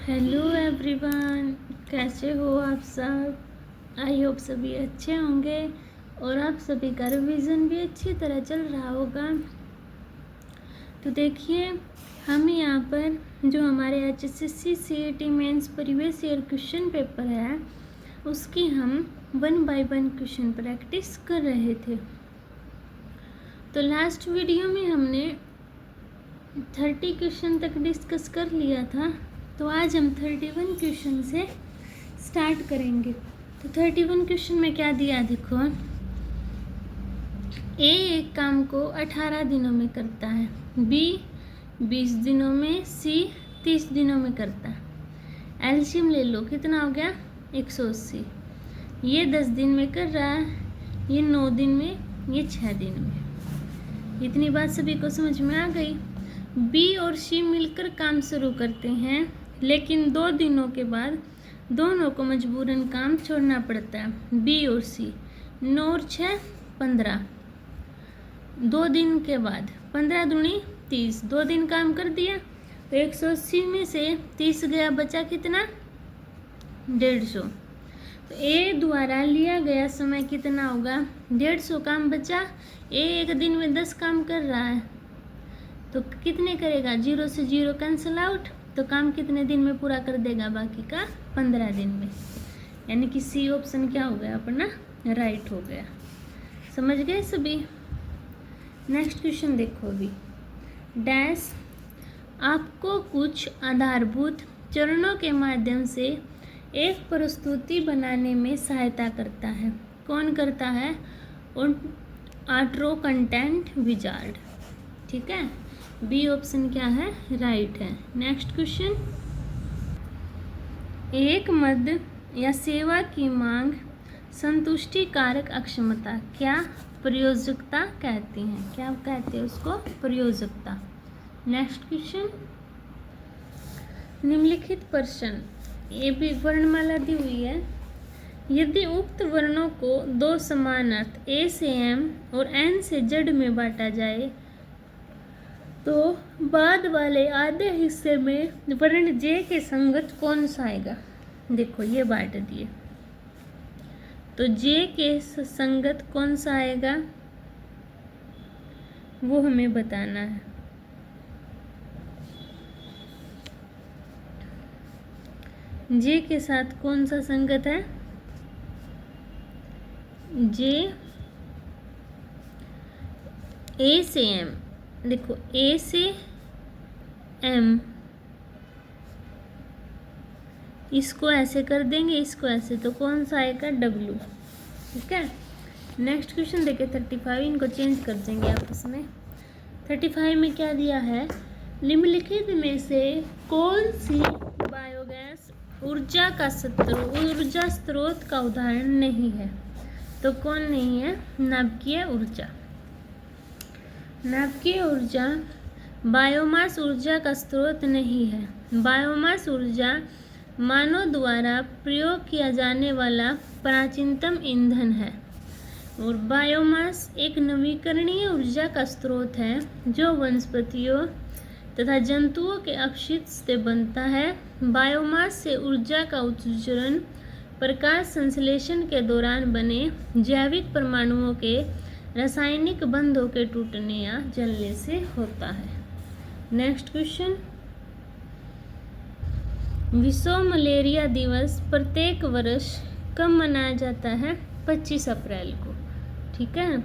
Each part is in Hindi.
हेलो एवरीवन, कैसे हो आप सब। आई होप सभी अच्छे होंगे और आप सभी का रिवीजन भी अच्छी तरह चल रहा होगा। तो देखिए, हम यहाँ पर जो हमारे HSSC CET mains previous year question paper है उसकी हम 1 बाय 1 क्वेश्चन प्रैक्टिस कर रहे थे। तो लास्ट वीडियो में हमने 30 क्वेश्चन तक डिस्कस कर लिया था। तो आज हम 31 क्वेश्चन से स्टार्ट करेंगे। तो 31 क्वेश्चन में क्या दिया देखो। ए एक काम को 18 दिनों में करता है, बी 20 दिनों में, सी 30 दिनों में करता है। एलसीएम ले लो, कितना हो गया 180। ये 10 दिन में कर रहा है, ये 9 दिन में, ये 6 दिन में। इतनी बात सभी को समझ में आ गई। बी और सी मिलकर काम शुरू करते हैं, लेकिन 2 दिनों के बाद दोनों को मजबूरन काम छोड़ना पड़ता है। बी और सी 9 और 6 15। 2 दिन के बाद 15 दूनी 30, 2 दिन काम कर दिया तो 180 में से 30 गया, बचा कितना 150। तो ए द्वारा लिया गया समय कितना होगा 150 काम बचा। ए एक दिन में 10 काम कर रहा है तो कितने करेगा, 0 से 0 कैंसिल आउट, तो काम कितने दिन में पूरा कर देगा, बाकी का 15 दिन में। यानी कि सी ऑप्शन क्या हो गया अपना, राइट हो गया। समझ गए सभी। नेक्स्ट क्वेश्चन देखो अभी। डैश आपको कुछ आधारभूत चरणों के माध्यम से एक प्रस्तुति बनाने में सहायता करता है। कौन करता है, ऑटो कंटेंट विजार्ड। ठीक है, बी ऑप्शन क्या है, राइट है। Next question. एक मद या सेवा की मांग संतुष्टि कारक अक्षमता क्या प्रयोजकता कहती हैं, क्या कहते हैं उसको, प्रयोजकता। Next question. निम्नलिखित प्रश्न, ये भी वर्णमाला दी हुई है। यदि उक्त वर्णों को 2 समान अर्थ ए से एम और एन से जेड में बांटा जाए तो बाद वाले आधे हिस्से में वर्ण जे के संगत कौन सा आएगा। देखो ये बांट दिए तो जे के संगत कौन सा आएगा वो हमें बताना है। जे के साथ कौन सा संगत है, जे ए से एम। देखो ए से एम, इसको ऐसे कर देंगे, इसको ऐसे, तो कौन सा आएगा डब्ल्यू। ठीक है। नेक्स्ट क्वेश्चन देखे 35, इनको चेंज कर देंगे आपस में। 35 में क्या दिया है, निम्नलिखित में से कौन सी बायोगैस ऊर्जा स्रोत का उदाहरण नहीं है। तो कौन नहीं है, नाभिकीय ऊर्जा। नाभिकीय ऊर्जा बायोमास ऊर्जा का स्रोत नहीं है। बायोमास ऊर्जा मानव द्वारा प्रयोग किया जाने वाला प्राचीनतम ईंधन है और बायोमास एक नवीकरणीय ऊर्जा का स्रोत है जो वनस्पतियों तथा जंतुओं के अपशिष्ट से बनता है। बायोमास से ऊर्जा का उत्सर्जन प्रकाश संश्लेषण के दौरान बने जैविक परमाणुओं के रासायनिक बंधों के टूटने या जलने से होता है। Next question. विश्व मलेरिया दिवस प्रत्येक वर्ष कब मनाया जाता है, 25 अप्रैल को। ठीक है।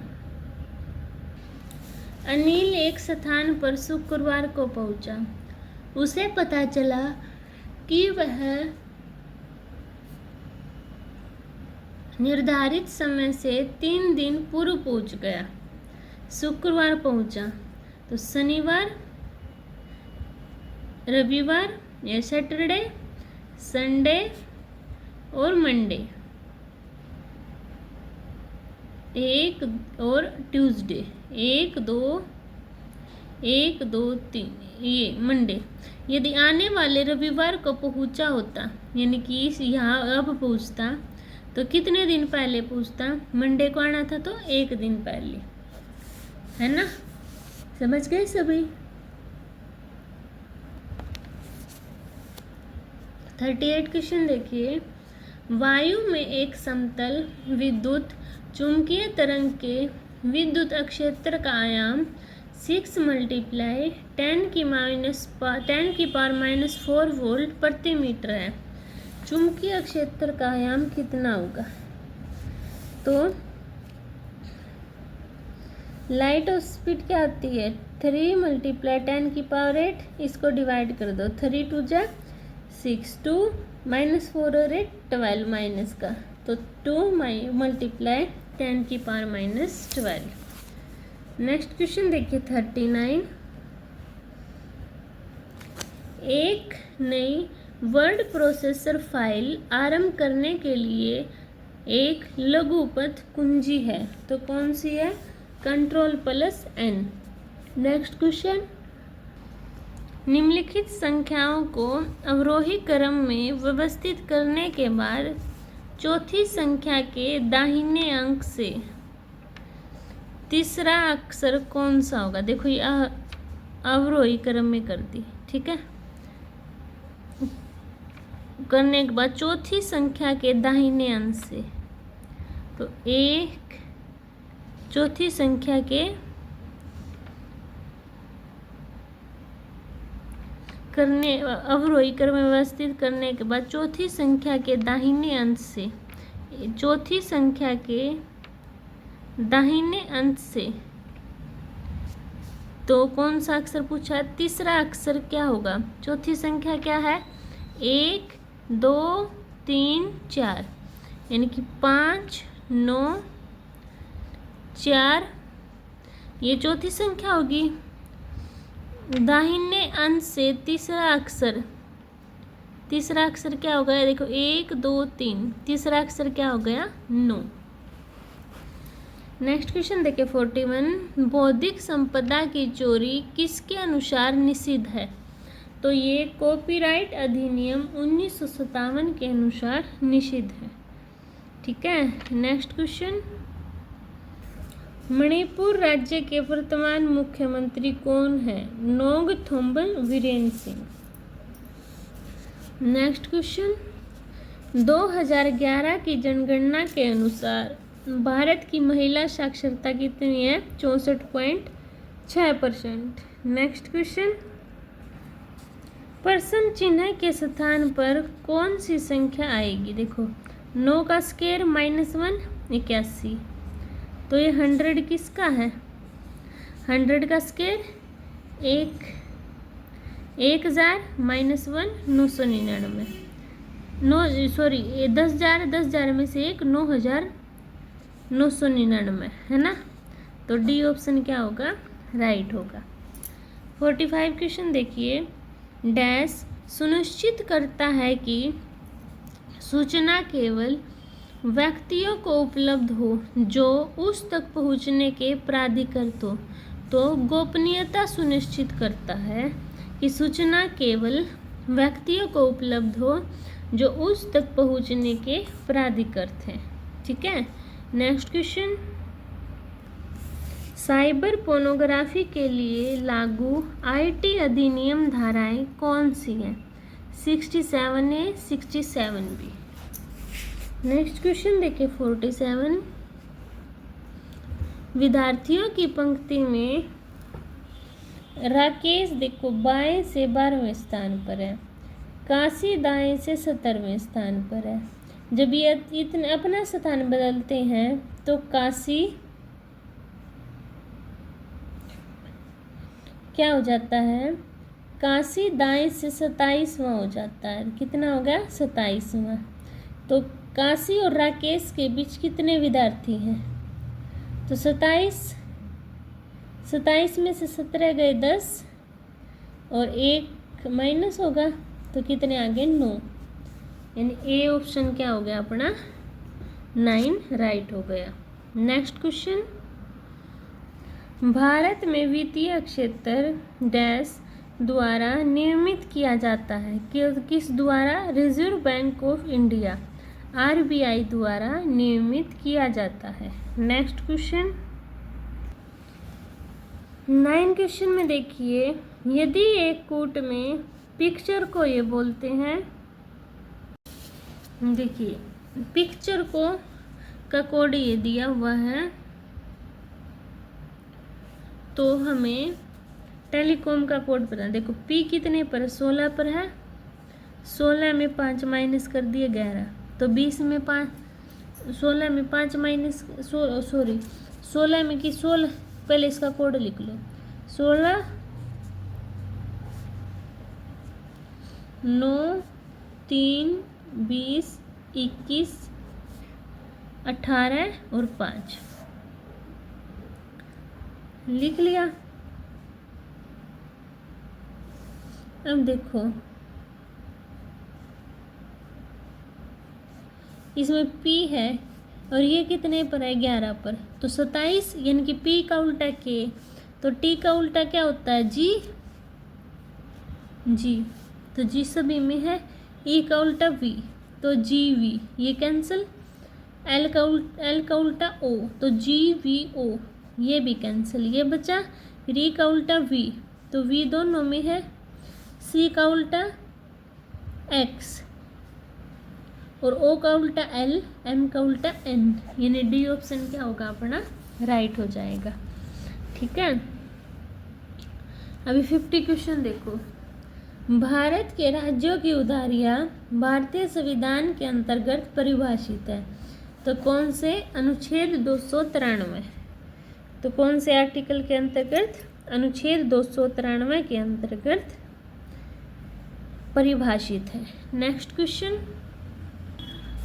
अनिल एक स्थान पर शुक्रवार को पहुंचा। उसे पता चला कि वह निर्धारित समय से 3 दिन पूर्व पहुंच गया। शुक्रवार पहुंचा तो शनिवार, रविवार या सैटरडे, संडे और मंडे, एक और ट्यूसडे, 1 2 3 ये मंडे। यदि आने वाले रविवार को पहुंचा होता, यानी कि यहाँ अब पहुंचता, तो कितने दिन पहले पहुंचता, मंडे को आना था तो 1 दिन पहले, है ना। समझ गए सभी। 38 क्वेश्चन देखिए, वायु में एक समतल विद्युत चुंबकीय तरंग के विद्युत क्षेत्र का आयाम 6 × 10⁻⁴ वोल्ट प्रति मीटर है। चुंबकीय क्षेत्र का आयाम कितना होगा? तो लाइट ऑफ स्पीड क्या आती है? 3 × 10⁸, इसको डिवाइड कर दो, 3 × 2 = 6, 2 - 4 और 8 12 माइनस का, तो 2 × 10⁻⁻12। नेक्स्ट क्वेश्चन देखिए 39। एक नई वर्ड प्रोसेसर फाइल आरंभ करने के लिए एक लघुपथ कुंजी है, तो कौन सी है? Ctrl+N। नेक्स्ट क्वेश्चन, निम्नलिखित संख्याओं को अवरोही क्रम में व्यवस्थित करने के बाद चौथी संख्या के दाहिने अंक से तीसरा अक्षर कौन सा होगा? देखो ये अवरोही क्रम में कर दी, ठीक है। करने के बाद चौथी संख्या के दाहिने अंक से, तो एक चौथी संख्या के करने अवरोही क्रम में व्यवस्थित करने के बाद चौथी संख्या के दाहिने अंश से, चौथी संख्या के दाहिने अंश से, तो कौन सा अक्षर पूछा है? तीसरा अक्षर क्या होगा? चौथी संख्या क्या है? 1 2 3 4, यानी कि 5 9 4, ये चौथी संख्या होगी। दाहिने अंश से तीसरा अक्षर क्या हो गया? देखो 1 2 3, तीसरा अक्षर क्या हो गया? 9। नेक्स्ट क्वेश्चन देखिए 41। बौद्धिक संपदा की चोरी किसके अनुसार निषिद्ध है? तो ये कॉपीराइट अधिनियम 1957 के अनुसार निषिद्ध है, ठीक है। नेक्स्ट क्वेश्चन, मणिपुर राज्य के वर्तमान मुख्यमंत्री कौन है? नोंगथोम्बन वीरेंद्र सिंह। नेक्स्ट क्वेश्चन, 2011 की जनगणना के अनुसार भारत की महिला साक्षरता कितनी है? 64.6%। नेक्स्ट क्वेश्चन, प्रश्न चिन्ह के स्थान पर कौन सी संख्या आएगी? देखो 9 का स्क्वायर -1 81, तो ये 100 किसका है? 100 का स्क्वायर 1000 -1 999, 10,000 में से 1 9,999 है ना, तो डी ऑप्शन क्या होगा? राइट होगा। 45 क्वेश्चन देखिए, डैश सुनिश्चित करता है कि सूचना केवल व्यक्तियों को उपलब्ध हो जो उस तक पहुंचने के प्राधिकृत हो। तो गोपनीयता सुनिश्चित करता है कि सूचना केवल व्यक्तियों को उपलब्ध हो जो उस तक पहुंचने के प्राधिकृत हैं, ठीक है। नेक्स्ट क्वेश्चन, साइबर पोर्नोग्राफी के लिए लागू आईटी अधिनियम धाराएं कौन सी हैं? 67A 67B। नेक्स्ट क्वेश्चन देखिए 47। विद्यार्थियों की पंक्ति में राकेश देखो बाएं से 12वें स्थान पर है, काशी दाएं से 17वें स्थान पर है। जब ये इतने अपना स्थान बदलते हैं तो काशी क्या हो जाता है? काशी दाएं से 27वां हो जाता है। कितना हो गया? 27वां। तो काशी और राकेश के बीच कितने विद्यार्थी हैं? तो 27 में से 17 गए 10 और 1 माइनस होगा, तो कितने आगे? 9, यानी ए ऑप्शन क्या हो गया अपना? 9 राइट हो गया। नेक्स्ट क्वेश्चन, भारत में वित्तीय क्षेत्र डैश द्वारा निर्मित किया जाता है? किस द्वारा? Reserve bank of India RBI द्वारा निर्मित किया जाता है। नेक्स्ट क्वेश्चन 9 क्वेश्चन में देखिए, यदि एक कूट में पिक्चर को ये बोलते हैं देखिए पिक्चर को का कोड ये दिया हुआ है, तो हमें टेलीकॉम का कोड पता है। देखो पी कितने पर, 16 पर है, 16 में 5 माइनस कर दिए 11, तो 20 में 5, 16 में 5 माइनस 16 में कि 16, पहले इसका कोड लिख लो, 16 9 3 20 21 18 और 5 लिख लिया। अब देखो इसमें P है और ये कितने पर है, 11 पर, तो 27 यानी कि P का उल्टा K, तो T का उल्टा क्या होता है, G, तो G सभी में है, E का उल्टा V, तो GV, ये कैंसिल, L का उल्टा O, तो GVO, ये भी कैंसिल, ये बचा, R का उल्टा V, तो V दोनों में है, C का उल्टा X और O का उल्टा L, M का उल्टा N, यानी D ऑप्शन क्या होगा अपना, राइट हो जाएगा। ठीक है, अभी 50 क्वेश्चन देखो। भारत के राज्यों की उदारियाँ भारतीय संविधान के अंतर्गत परिभाषित है, तो कौन से अनुच्छेद 293, तो कौन से आर्टिकल के अंतर्गत, अनुच्छेद 293 के अंतर्गत परिभाषित है। नेक्स्ट क्वेश्चन,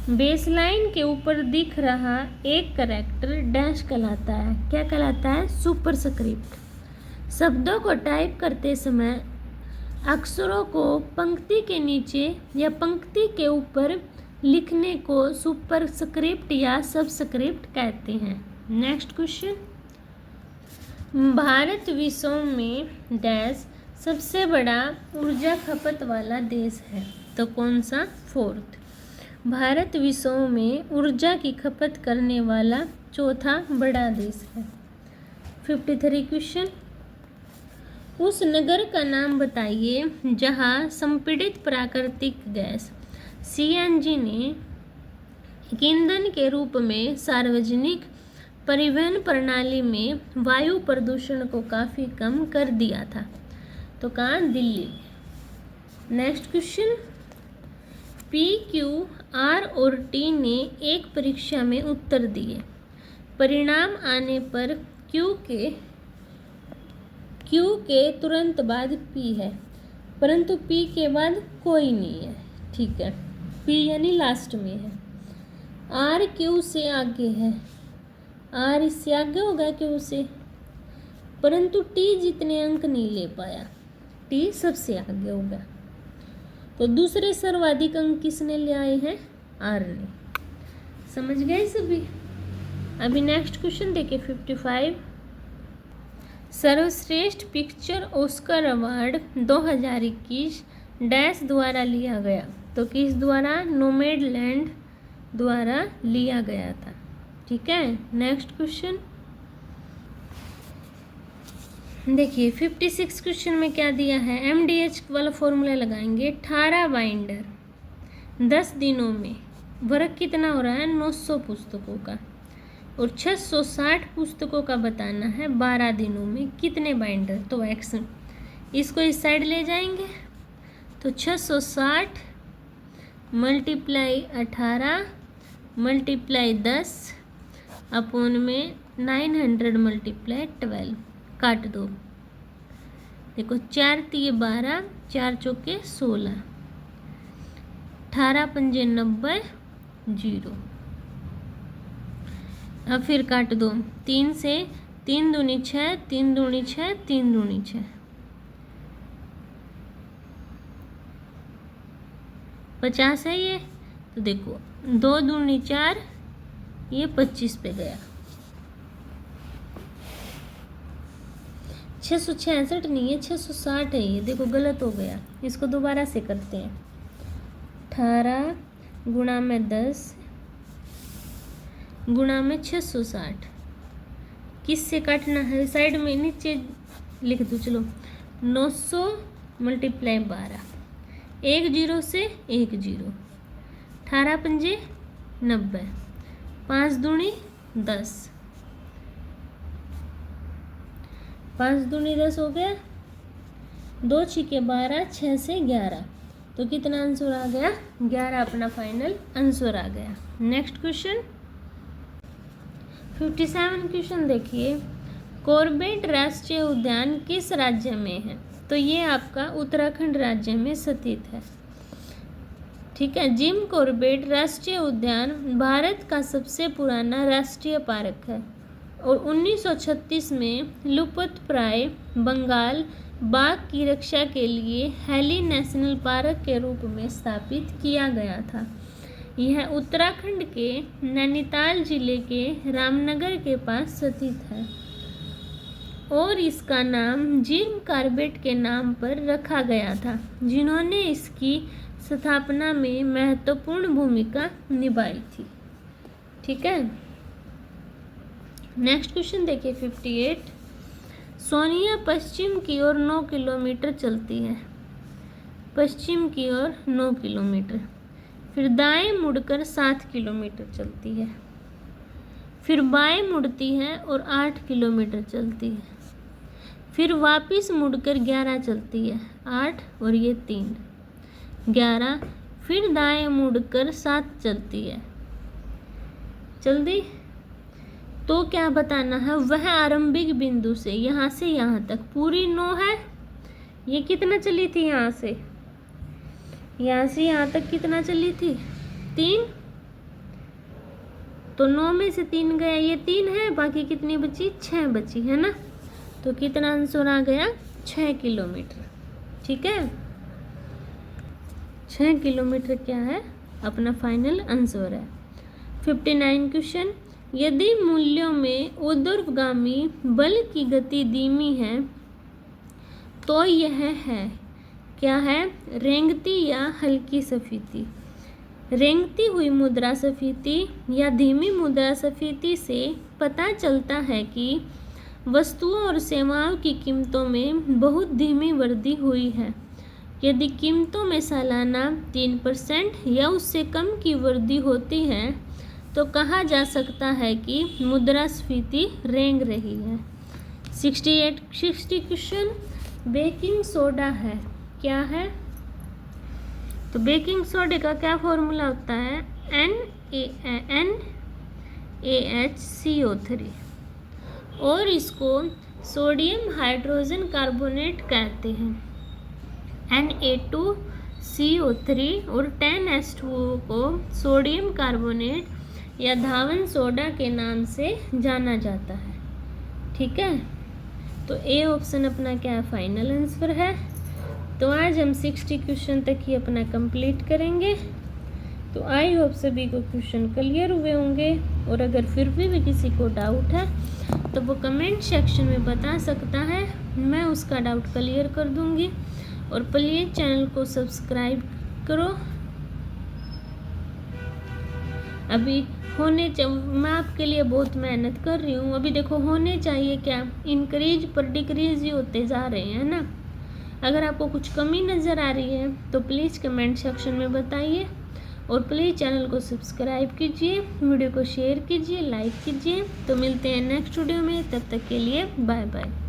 बेसलाइन के ऊपर दिख रहा एक करैक्टर डैश कहलाता है, क्या कहलाता है, सुपरस्क्रिप्ट। शब्दों को टाइप करते समय अक्षरों को पंक्ति के नीचे या पंक्ति के ऊपर लिखने को सुपरस्क्रिप्ट या सबस्क्रिप्ट कहते हैं। नेक्स्ट क्वेश्चन, भारत विश्व में डैश सबसे बड़ा ऊर्जा खपत वाला देश है, तो कौन सा, फोर्थ। भारत विश्व में ऊर्जा की खपत करने वाला चौथा बड़ा देश है। 53 क्वेश्चन, उस नगर का नाम बताइए जहां संपीड़ित प्राकृतिक गैस CNG ने ईंधन के रूप में सार्वजनिक परिवहन प्रणाली में वायु प्रदूषण को काफ़ी कम कर दिया था, तो कहाँ, Delhi. Next question, PQ R और T ने एक परीक्षा में उत्तर दिए, परिणाम आने पर Q के तुरंत बाद P है, परंतु P के बाद कोई नहीं है। ठीक है, P यानी लास्ट में है, R Q से आगे है, R इससे आगे होगा Q से, परंतु T जितने अंक नहीं ले पाया, T सबसे आगे होगा, तो दूसरे सर्वाधिक अंक किसने ले आए हैं, R ने। समझ गए सभी। अभी नेक्स्ट क्वेश्चन देखिए 55, सर्वश्रेष्ठ पिक्चर ऑस्कर अवार्ड 2021 डैश द्वारा लिया गया, तो किस द्वारा, नोमैडलैंड द्वारा लिया गया था। ठीक है, नेक्स्ट क्वेश्चन देखिए 56 क्वेश्चन में क्या दिया है, MDH वाला फॉर्मूला लगाएंगे, 18 बाइंडर 10 दिनों में वर्क कितना हो रहा है, 900 पुस्तकों का, और 660 पुस्तकों का बताना है 12 दिनों में कितने बाइंडर, तो एक्शन इसको इस साइड ले जाएंगे, तो 660 मल्टीप्लाई 18 मल्टीप्लाई 10 अपॉन में 900 मल्टीप्लाई 12, काट दो, देखो 4 तिये 12, 4 चौके 16, 18 पंजे 90, 0। अब फिर काट दो, 3 से 3 दूनी 6, 3 दूनी 6, 3 दूनी 6, 50 है ये, तो देखो 2 दूनी 4, ये 25 पे गया। 666 नहीं है, 660 है ये, देखो गलत हो गया, इसको दोबारा से करते हैं, 18 गुणा में 10 गुणा में 660, किससे काटना है, साइड में नीचे लिख दो, चलो 900 मल्टीप्लाई 12, 1 0 से 1 0, 18 पंजे 90, 5 दूनी 10, 5 दूनी 10 हो गया, 2 छिके 12, 6 से 11, तो कितना आंसर आ गया? 11 अपना फाइनल आंसर आ गया। नेक्स्ट क्वेश्चन 57 क्वेश्चन देखिए, कॉर्बेट राष्ट्रीय उद्यान किस राज्य में है? तो ये आपका उत्तराखंड राज्य में स्थित है। ठीक है, जिम कॉर्बेट राष्ट्रीय उद्यान भारत का सबसे पुराना राष्ट्रीय पार्क है और 1936 में लुप्तप्राय बंगाल बाघ की रक्षा के लिए हेली नेशनल पार्क के रूप में स्थापित किया गया था। यह उत्तराखंड के नैनीताल जिले के रामनगर के पास स्थित है और इसका नाम जिम कॉर्बेट के नाम पर रखा गया था, जिन्होंने इसकी स्थापना में महत्वपूर्ण भूमिका निभाई थी। ठीक है, नेक्स्ट क्वेश्चन देखिए 58, सोनिया पश्चिम की ओर 9 किलोमीटर चलती है, पश्चिम की ओर 9 किलोमीटर, फिर दाएं मुड़कर 7 किलोमीटर चलती है, फिर बाएं मुड़ती है और 8 किलोमीटर चलती है, फिर वापस मुड़कर 11 चलती है, 8 और ये 3 11, फिर दाएं मुड़कर 7 चलती है। जल्दी तो क्या बताना है? वह आरंभिक बिंदु से यहाँ तक पूरी 9 है। ये कितना चली थी? यहाँ से यहाँ तक कितना चली थी? 3, तो 9 में से 3 गया, ये 3 है, बाकी कितनी बची? 6 बची है ना। तो कितना आंसर आ गया? 6 किलोमीटर। ठीक है, 6 किलोमीटर क्या है? अपना फाइनल आंसर है। 59 क्वेश्चन, यदि मूल्यों में ऊर्ध्वगामी बल की गति धीमी है तो यह है क्या है? रेंगती या हल्की स्फीति। रेंगती हुई मुद्रास्फीति या धीमी मुद्रास्फीति से पता चलता है कि वस्तुओं और सेवाओं की कीमतों में बहुत धीमी वृद्धि हुई है। यदि कीमतों में सालाना 3% या उससे कम की वृद्धि होती है तो कहा जा सकता है कि मुद्रास्फीति रेंग रही है। 60 क्वेश्चन, बेकिंग सोडा है, क्या है? तो बेकिंग सोडे का क्या फॉर्मूला होता है? NaHCO3 और इसको सोडियम हाइड्रोजन कार्बोनेट कहते हैं। Na2CO3 और 10H2O को सोडियम कार्बोनेट या धावन सोडा के नाम से जाना जाता है। ठीक है, तो ए ऑप्शन अपना क्या है? फाइनल आंसर है। तो आज हम 60 क्वेश्चन तक ही अपना कंप्लीट करेंगे। तो आई होप सभी को क्वेश्चन क्लियर हुए होंगे, और अगर फिर भी किसी को डाउट है तो वो कमेंट सेक्शन में बता सकता है, मैं उसका डाउट क्लियर कर दूंगी। और प्लीज़ चैनल को सब्सक्राइब करो। अभी मैं आपके लिए बहुत मेहनत कर रही हूँ। अभी देखो होने चाहिए क्या? इंक्रीज पर डिक्रीज ही होते जा रहे हैं ना। अगर आपको कुछ कमी नज़र आ रही है तो प्लीज़ कमेंट सेक्शन में बताइए, और प्लीज़ चैनल को सब्सक्राइब कीजिए, वीडियो को शेयर कीजिए, लाइक कीजिए। तो मिलते हैं नेक्स्ट वीडियो में, तब तक के लिए बाय बाय।